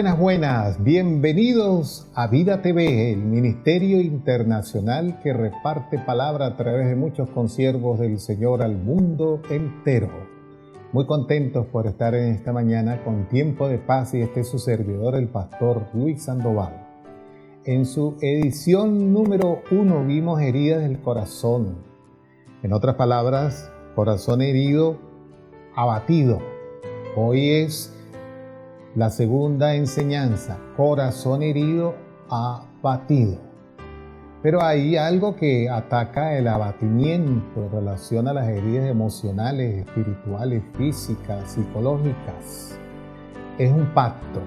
Buenas, bienvenidos a Vida TV, el ministerio internacional que reparte palabra a través de muchos consiervos del Señor al mundo entero. Muy contentos por estar en esta mañana con Tiempo de Paz y este es su servidor, el pastor Luis Sandoval. En su edición número 1 vimos heridas del corazón. En otras palabras, corazón herido, abatido. Hoy es la segunda enseñanza, corazón herido, abatido. Pero hay algo que ataca el abatimiento en relación a las heridas emocionales, espirituales, físicas, psicológicas. Es un pacto.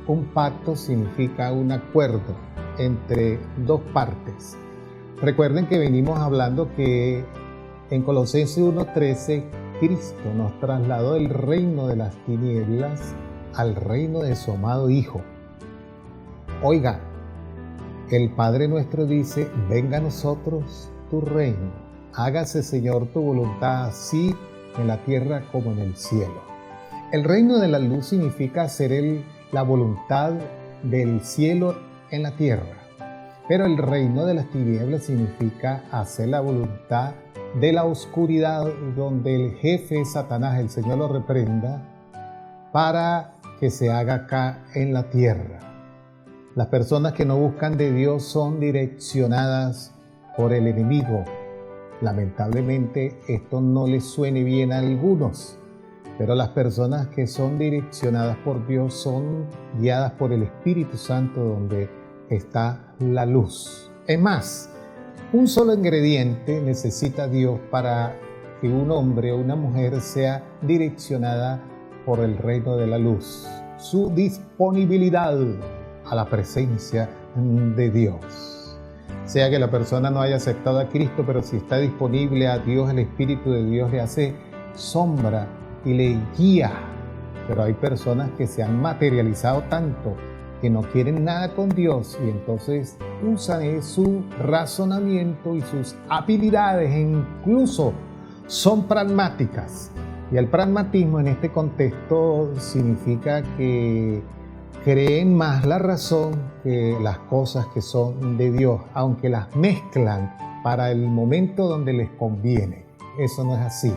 Un pacto significa un acuerdo entre dos partes. Recuerden que venimos hablando que en Colosenses 1:13, Cristo nos trasladó del reino de las tinieblas al reino de su amado Hijo. Oiga, el Padre nuestro dice: venga a nosotros tu reino, hágase, Señor, tu voluntad, así en la tierra como en el cielo. El reino de la luz significa hacer la voluntad del cielo en la tierra, pero el reino de las tinieblas significa hacer la voluntad de la oscuridad, donde el jefe es Satanás, el Señor lo reprenda, para que se haga acá en la tierra. Las personas que no buscan de Dios son direccionadas por el enemigo. Lamentablemente esto no les suene bien a algunos, pero las personas que son direccionadas por Dios son guiadas por el Espíritu Santo, donde está la luz. Es más, un solo ingrediente necesita Dios para que un hombre o una mujer sea direccionada por el reino de la luz: su disponibilidad a la presencia de Dios. Sea que la persona no haya aceptado a Cristo, pero si está disponible a Dios, el Espíritu de Dios le hace sombra y le guía. Pero hay personas que se han materializado tanto que no quieren nada con Dios y entonces usan su razonamiento y sus habilidades e incluso son pragmáticas. Y el pragmatismo en este contexto significa que creen más la razón que las cosas que son de Dios, aunque las mezclan para el momento donde les conviene. Eso no es así.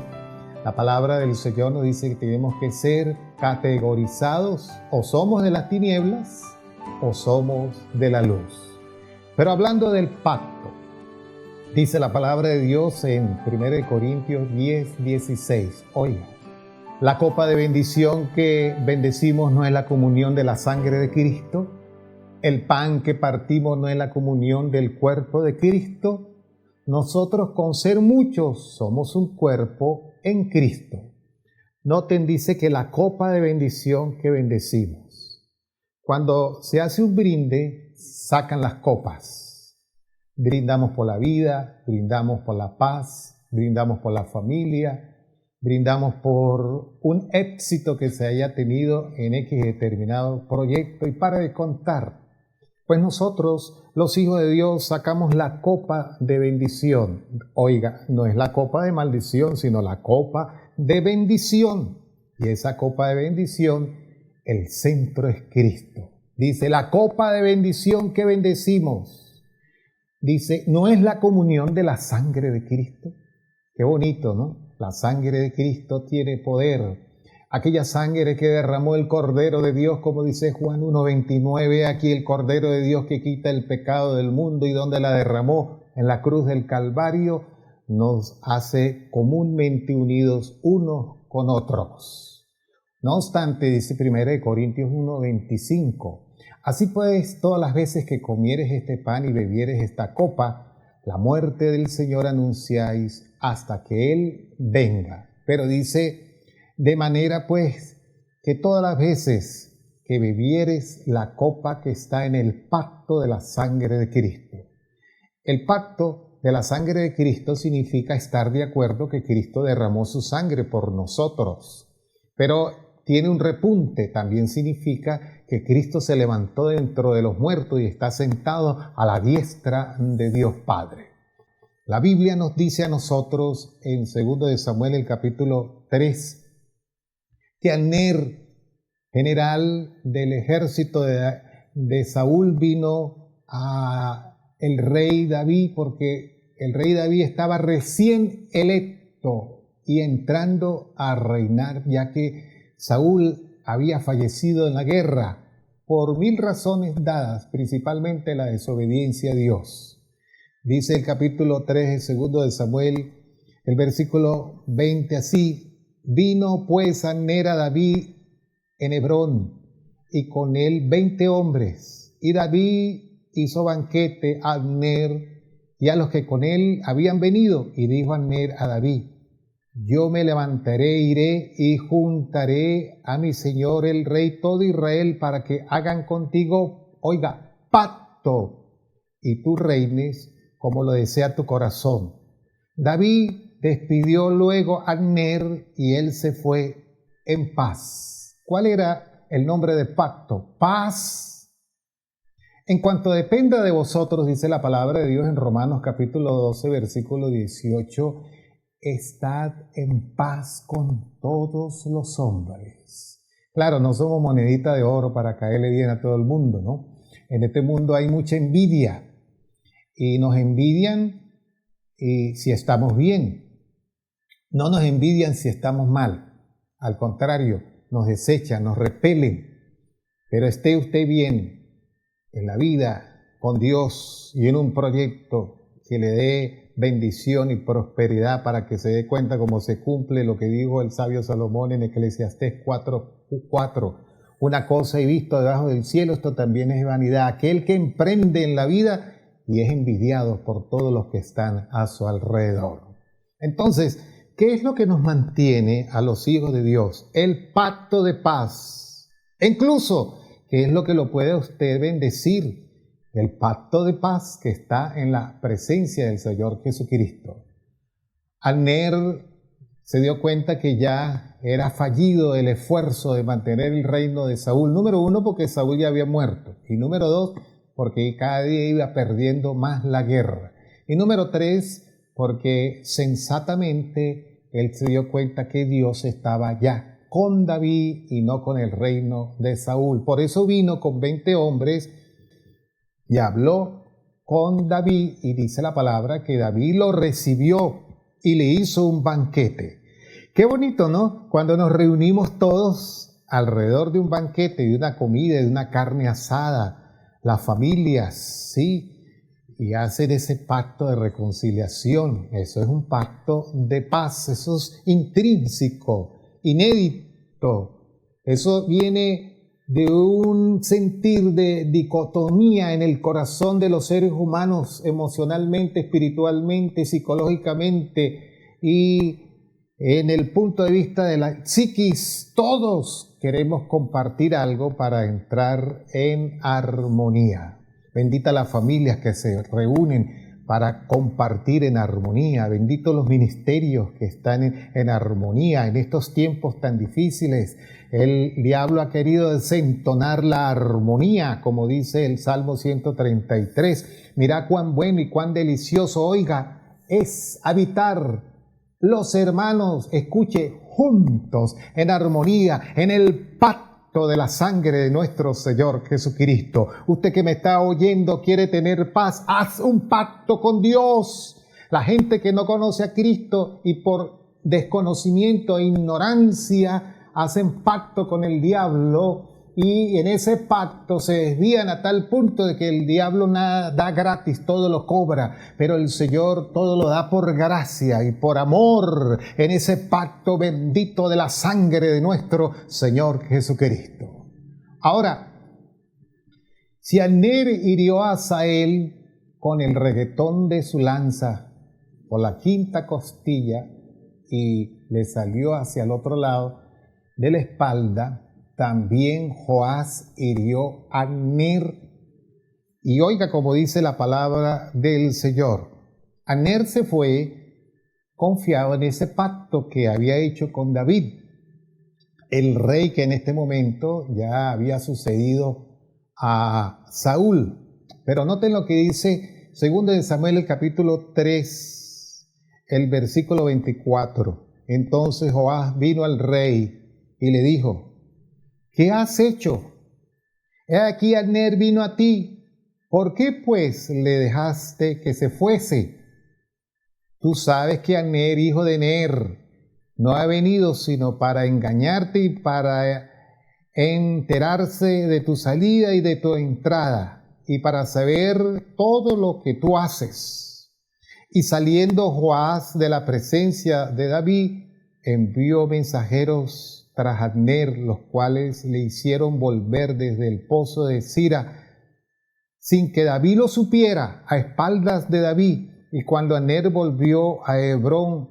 La palabra del Señor nos dice que tenemos que ser categorizados: o somos de las tinieblas o somos de la luz. Pero hablando del pacto, dice la palabra de Dios en 1 Corintios 10:16. Oiga, la copa de bendición que bendecimos no es la comunión de la sangre de Cristo. El pan que partimos no es la comunión del cuerpo de Cristo. Nosotros, con ser muchos, somos un cuerpo en Cristo. Noten, dice que la copa de bendición que bendecimos. Cuando se hace un brinde, sacan las copas. Brindamos por la vida, brindamos por la paz, brindamos por la familia, brindamos por un éxito que se haya tenido en X determinado proyecto y para de contar. Pues nosotros, los hijos de Dios, sacamos la copa de bendición. Oiga, no es la copa de maldición, sino la copa de bendición. Y esa copa de bendición, el centro es Cristo. Dice, la copa de bendición que bendecimos. Dice, ¿no es la comunión de la sangre de Cristo? Qué bonito, ¿no? La sangre de Cristo tiene poder. Aquella sangre que derramó el Cordero de Dios, como dice Juan 1:29, aquí el Cordero de Dios que quita el pecado del mundo, y donde la derramó en la cruz del Calvario, nos hace comúnmente unidos unos con otros. No obstante, dice 1 Corintios 1:25, así pues, todas las veces que comieres este pan y bebieres esta copa, la muerte del Señor anunciáis hasta que Él venga. Pero dice, de manera pues que todas las veces que bebieres la copa que está en el pacto de la sangre de Cristo. El pacto de la sangre de Cristo significa estar de acuerdo que Cristo derramó su sangre por nosotros. Pero tiene un repunte, también significa que Cristo se levantó dentro de los muertos y está sentado a la diestra de Dios Padre. La Biblia nos dice a nosotros en 2 de Samuel, el capítulo 3, que general del ejército de Saúl, vino a el rey David, porque el rey David estaba recién electo y entrando a reinar, ya que Saúl había fallecido en la guerra por 1000 razones dadas, principalmente la desobediencia a Dios. Dice el capítulo 3, el segundo de Samuel, el versículo 20 así: vino pues Abner a David en Hebrón, y con él 20 hombres, y David hizo banquete a Abner y a los que con él habían venido, y dijo Abner a David: yo me levantaré, iré y juntaré a mi señor el rey todo Israel para que hagan contigo, oiga, pacto, y tú reines como lo desea tu corazón. David despidió luego a Abner y él se fue en paz. ¿Cuál era el nombre de pacto? Paz. En cuanto dependa de vosotros, dice la palabra de Dios en Romanos capítulo 12, versículo 18, estad en paz con todos los hombres. Claro, no somos monedita de oro para caerle bien a todo el mundo, ¿no? En este mundo hay mucha envidia y nos envidian si estamos bien. No nos envidian si estamos mal. Al contrario, nos desechan, nos repelen. Pero esté usted bien en la vida, con Dios y en un proyecto que le dé bendición y prosperidad para que se dé cuenta cómo se cumple lo que dijo el sabio Salomón en Eclesiastés 4:4. Una cosa he visto debajo del cielo, esto también es vanidad. Aquel que emprende en la vida y es envidiado por todos los que están a su alrededor. Entonces, ¿qué es lo que nos mantiene a los hijos de Dios? El pacto de paz. E incluso, ¿qué es lo que lo puede usted bendecir? El pacto de paz que está en la presencia del Señor Jesucristo. Abner se dio cuenta que ya era fallido el esfuerzo de mantener el reino de Saúl. Número 1, porque Saúl ya había muerto. Y número 2, porque cada día iba perdiendo más la guerra. Y número 3, porque sensatamente él se dio cuenta que Dios estaba ya con David y no con el reino de Saúl. Por eso vino con 20 hombres y habló con David, y dice la palabra que David lo recibió y le hizo un banquete. Qué bonito, ¿no? Cuando nos reunimos todos alrededor de un banquete, de una comida, de una carne asada, las familias, sí, y hacen ese pacto de reconciliación. Eso es un pacto de paz, eso es intrínseco, inédito. Eso viene de un sentir de dicotomía en el corazón de los seres humanos, emocionalmente, espiritualmente, psicológicamente, y en el punto de vista de la psiquis. Todos queremos compartir algo para entrar en armonía. Bendita las familias que se reúnen para compartir en armonía. Benditos los ministerios que están en armonía en estos tiempos tan difíciles. El diablo ha querido desentonar la armonía, como dice el Salmo 133. Mirá cuán bueno y cuán delicioso, oiga, es habitar los hermanos, escuche, juntos, en armonía, en el pacto de la sangre de nuestro Señor Jesucristo. Usted que me está oyendo quiere tener paz, haz un pacto con Dios. La gente que no conoce a Cristo y por desconocimiento e ignorancia hacen pacto con el diablo, y en ese pacto se desvían a tal punto de que el diablo nada da gratis, todo lo cobra, pero el Señor todo lo da por gracia y por amor en ese pacto bendito de la sangre de nuestro Señor Jesucristo. Ahora, si Abner hirió a Asael con el reguetón de su lanza por la quinta costilla y le salió hacia el otro lado de la espalda, también Joás hirió a Abner. Y oiga como dice la palabra del Señor. Abner se fue confiado en ese pacto que había hecho con David, el rey que en este momento ya había sucedido a Saúl. Pero noten lo que dice 2 de Samuel, el capítulo 3, el versículo 24. Entonces Joás vino al rey y le dijo: ¿qué has hecho? He aquí Abner vino a ti. ¿Por qué pues le dejaste que se fuese? Tú sabes que Abner, hijo de Ner, no ha venido sino para engañarte y para enterarse de tu salida y de tu entrada, y para saber todo lo que tú haces. Y saliendo Joás de la presencia de David, envió mensajeros tras Abner, los cuales le hicieron volver desde el pozo de Sira, sin que David lo supiera, a espaldas de David. Y cuando Abner volvió a Hebrón,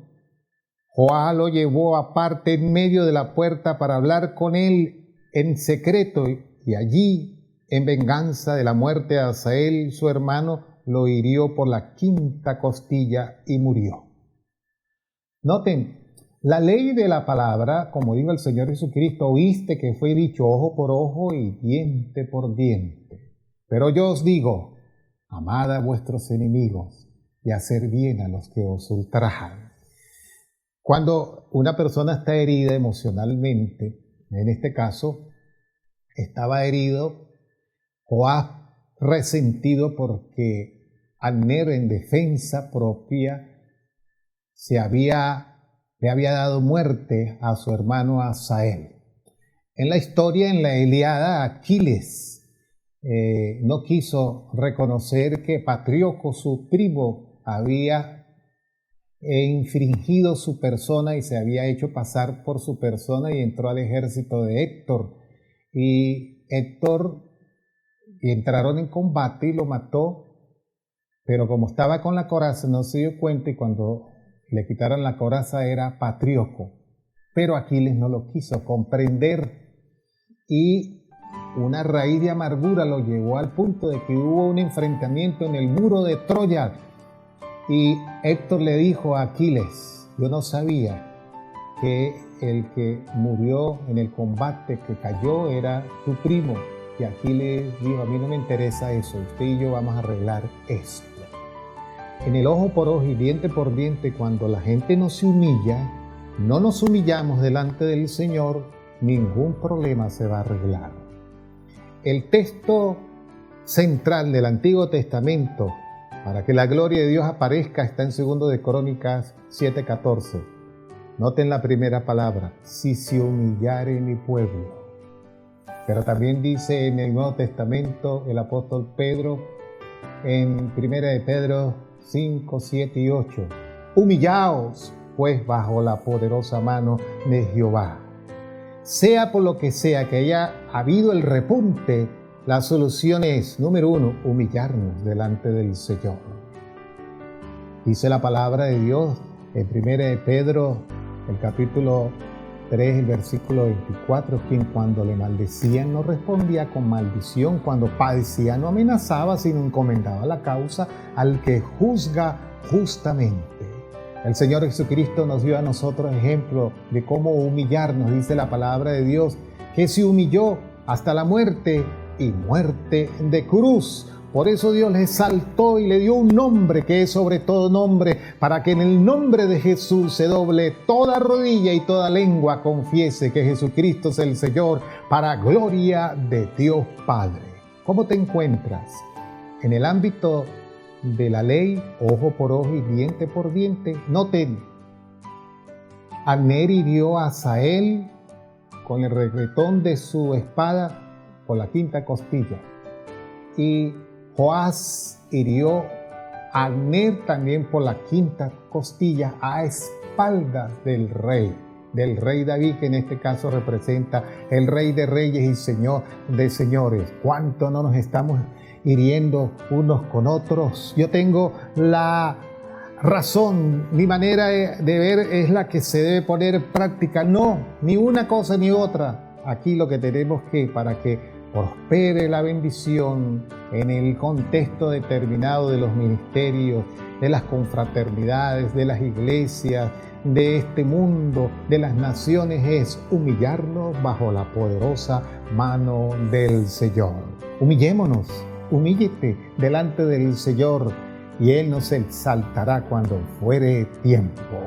Joás lo llevó aparte en medio de la puerta para hablar con él en secreto, y allí, en venganza de la muerte de Asael, su hermano, lo hirió por la quinta costilla y murió. Noten, la ley de la palabra, como dijo el Señor Jesucristo, oíste que fue dicho ojo por ojo y diente por diente. Pero yo os digo, amad a vuestros enemigos y hacer bien a los que os ultrajan. Cuando una persona está herida emocionalmente, en este caso, estaba herido o ha resentido porque Abner, en defensa propia, le había dado muerte a su hermano Asael. En la historia, en la Ilíada, Aquiles no quiso reconocer que Patrioco, su primo, había infringido su persona y se había hecho pasar por su persona, y entró al ejército de Héctor. Y entraron en combate y lo mató, pero como estaba con la coraza no se dio cuenta, y cuando le quitaron la coraza era Patrioco. Pero Aquiles no lo quiso comprender, y una raíz de amargura lo llevó al punto de que hubo un enfrentamiento en el muro de Troya. Y Héctor le dijo a Aquiles, yo no sabía que el que murió en el combate, que cayó, era tu primo. Y Aquiles dijo, a mí no me interesa eso, usted y yo vamos a arreglar esto. En el ojo por ojo y diente por diente, cuando la gente no se humilla, no nos humillamos delante del Señor, ningún problema se va a arreglar. El texto central del Antiguo Testamento para que la gloria de Dios aparezca está en 2 de Crónicas 7:14. Noten la primera palabra, si se humillare mi pueblo. Pero también dice en el Nuevo Testamento el apóstol Pedro, en 1 de Pedro 5, 7 y 8, humillaos pues bajo la poderosa mano de Jehová. Sea por lo que sea que haya habido el repunte, la solución es, número 1, humillarnos delante del Señor. Dice la palabra de Dios en 1 de Pedro, el capítulo 3, el versículo 24, quien cuando le maldecían no respondía con maldición, cuando padecía no amenazaba, sino encomendaba la causa al que juzga justamente. El Señor Jesucristo nos dio a nosotros ejemplo de cómo humillarnos. Dice la palabra de Dios que se humilló hasta la muerte, y muerte de cruz. Por eso Dios le exaltó y le dio un nombre que es sobre todo nombre, para que en el nombre de Jesús se doble toda rodilla y toda lengua confiese que Jesucristo es el Señor, para gloria de Dios Padre. ¿Cómo te encuentras? En el ámbito de la ley, ojo por ojo y diente por diente. Noten, Abner hirió a Asael con el regretón de su espada por la quinta costilla, y Joás hirió a Abner también por la quinta costilla a espaldas del rey David, que en este caso representa el Rey de Reyes y Señor de Señores. ¿Cuánto no nos estamos hiriendo unos con otros? Yo tengo la razón, mi manera de ver es la que se debe poner en práctica, no, ni una cosa ni otra. Aquí lo que tenemos que, para que prospere la bendición en el contexto determinado de los ministerios, de las confraternidades, de las iglesias, de este mundo, de las naciones, es humillarnos bajo la poderosa mano del Señor. Humillémonos, humíllate delante del Señor y Él nos exaltará cuando fuere tiempo.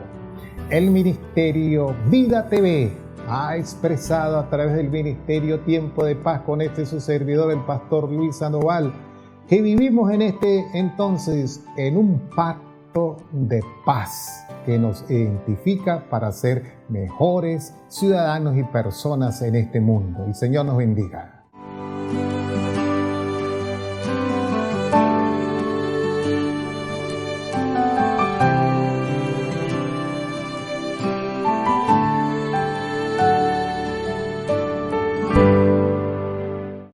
El ministerio Vida TV ha expresado a través del ministerio Tiempo de Paz con su servidor, el pastor Luis Sandoval, que vivimos entonces en un pacto de paz que nos identifica para ser mejores ciudadanos y personas en este mundo. El Señor nos bendiga.